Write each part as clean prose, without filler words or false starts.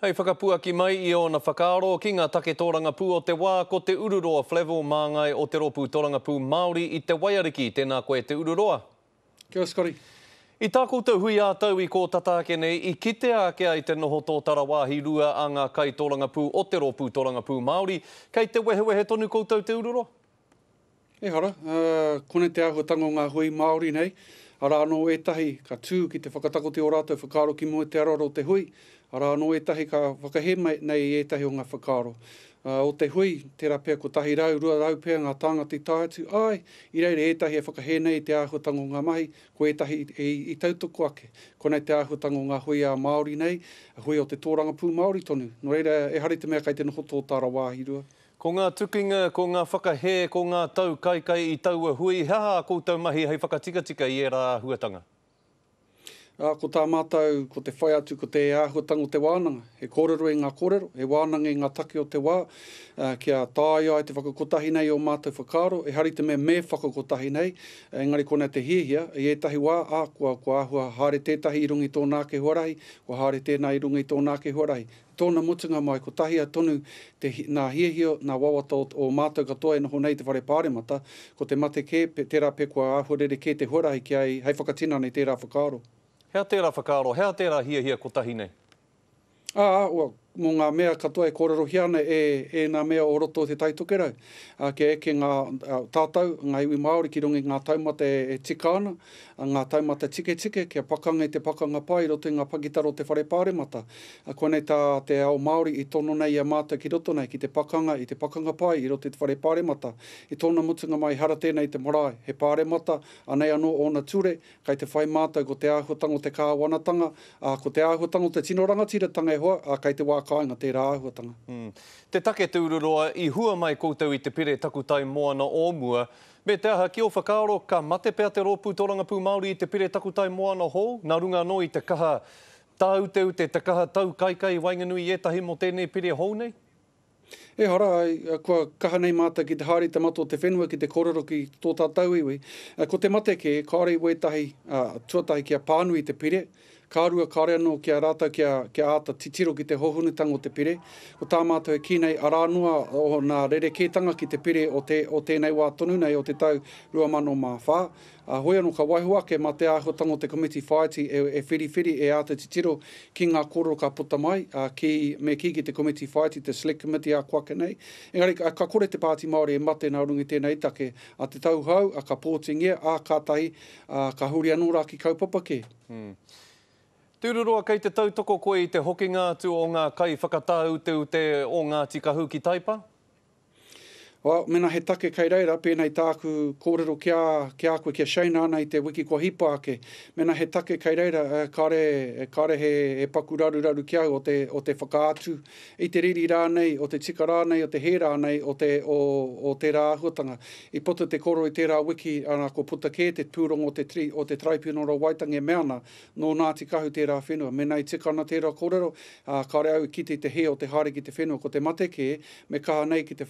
Hei whakapuaki mai I ona whakaaro ki ngā take tōranga pū o te wā ko te ururoa Flevo Māngai o te ropu tōranga pū Māori I te Waiariki. Tēnā koe te ururoa. Kia ora, Scotty. I tā koutou hui ātau I kō tataake nei I kite ake ai te noho tō tarawāhi rua a ngā kai tōranga pū o te ropu tōranga pū Māori. Kei te wehe tonu koutou te ururoa? E hara, kone te ahuatango ngā hui Māori nei. Ara anō etahi ka tū ki te whakatakote o rātou whakaaro ki mua te araro o te hui. Ara anō etahi ka whakahe nei etahi o ngā whakaaro. O te hui, tērā pēr ko tahi rau, rua rau pēr ngā tāngati tātu. Ai, I reire etahi e whakahe nei te ahuatango ngā mahi, ko etahi I tautoko ake. Konei te ahuatango ngā hui a Māori nei, a hui o te tōranga pū Māori tonu. No reira, e hari te mea kai te noho tō tarawāhi rua. Ko ngā tukinga, ko ngā whakahe, ko ngā tau kai I taua hui, haha koutou mahi hei whakatika I e rā huatanga? Ko tā mātou, ko te whai atu, ko te āhuatango te wānanga. He kōrero ngā kōrero, he wānanga ngā take o te wā. Kia tāia ai te whakakotahi nei o mātou whakaaro. E hari te me whakakotahi nei. Engari kona te hiehia, I etahi wā, kua āhua haere tētahi I rungi tō nāke huarahi, kua haere tēnā I rungi tō nāke huarahi. Tōna mutunga mai, ko tahi a tonu nā hiehio, nā wawata o mātou katoa e noho nei te whare pāremata, ko te mate ke, tērā pe kua āhuarere ke te huarahi ki ai, hei whakatina nei tērā whakaaro. Hea tērā whakaaro, hea tērā hiehia ko tahi nei? Mō ngā mea katoa e kōrero hiana e ngā mea o roto te taitokerau. Ke eke ngā tātou, ngā iwi Māori ki rungi ngā taumata e tika ana, ngā taumata tike, kia pakanga I te pakanga pai roto I ngā pakitaro te whare pāremata. Konei te ao Māori I tono nei a mātou ki roto nei, ki te pakanga, I te pakanga pai I roto te whare pāremata. I tōna mutunga mai hara tēnei te marae, he pāremata, anei anō o na ture, kai te whai mātou ko te āhuatango te kāwanatanga, ko te āhuatango te tino rangatiratanga e hoa, kai te wā kāinga tērā āhuatanga. Te take te ururoa I hua mai koutou I te pire takutai moana o mua. Me te aha ki o whakaaro, ka mate pēr te ropu tōranga pū Māori I te pire takutai moana hou. Nā runga no I te kaha tāute, te kaha tau kai wainganui etahi mo tēnei pire hou nei? E hara, kua kaha nei mātou ki te haere te mato o te whenua ki te kōrero ki tō tātou iwi. Ko te mate ke, kāre wetahi, tuatahi kia pānui te pire, kārua kāre anō kia rātau kia āta titiro ki te hohunutanga o te pire. Ko tā mātou e ki nei arānua o nā rerekētanga ki te pire o tēnei wā tonu nei o te tau 2004. Hoi anō ka waihua ke mā te āhuatango te committee whaiti e whiri e āta titiro ki ngā kōrero ka puta mai, ki te committee whaiti, te select committee a kuake nei. Engari, ka kore te Pāti Māori e mate nā rungi tēnei take, a te tau hau, a ka pōtingia, a kātahi, ka huri anō rā ki kaupapa ke. Te ururoa kei te tautoko koe I te hokinga atu o ngā kai whakatāute o ngā tikahu ki Taipa? Mena he take kei reira, pēnei tāku kōrero kia koe kia shaina ana I te wiki kua hipa ake. Mena he take kei reira, kare he paku raru kia o te whakaatu. I te riri rā nei, o te tika rā nei, o te he rā nei, o te rā āhuatanga. I poto te koro I tērā wiki, ana ko puta ke te pūrongo o te Traipionoro Waitangi e meana, no Ngāti Kahu tērā whenua. Mena I tika ana tērā kōrero, kare au ki te he o te haere ki te whenua, ko te mate ke, me kaha nei ki te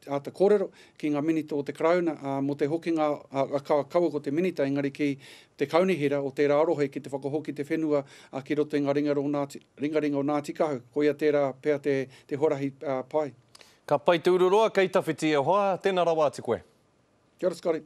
ata kōrero ki ngā minita o te krauna, mo te hokinga kaua ko te minita, engari ki te kaunihira o tērā arohe ki te whakahoki te whenua ki roto I ngā ringaringa o Ngāti Kahu, ko ia tērā pēr te horahi pai. Ka pai te ururoa, kei tawhiti e hoa, tēnā rawā te koe. Kia ora, Scotty.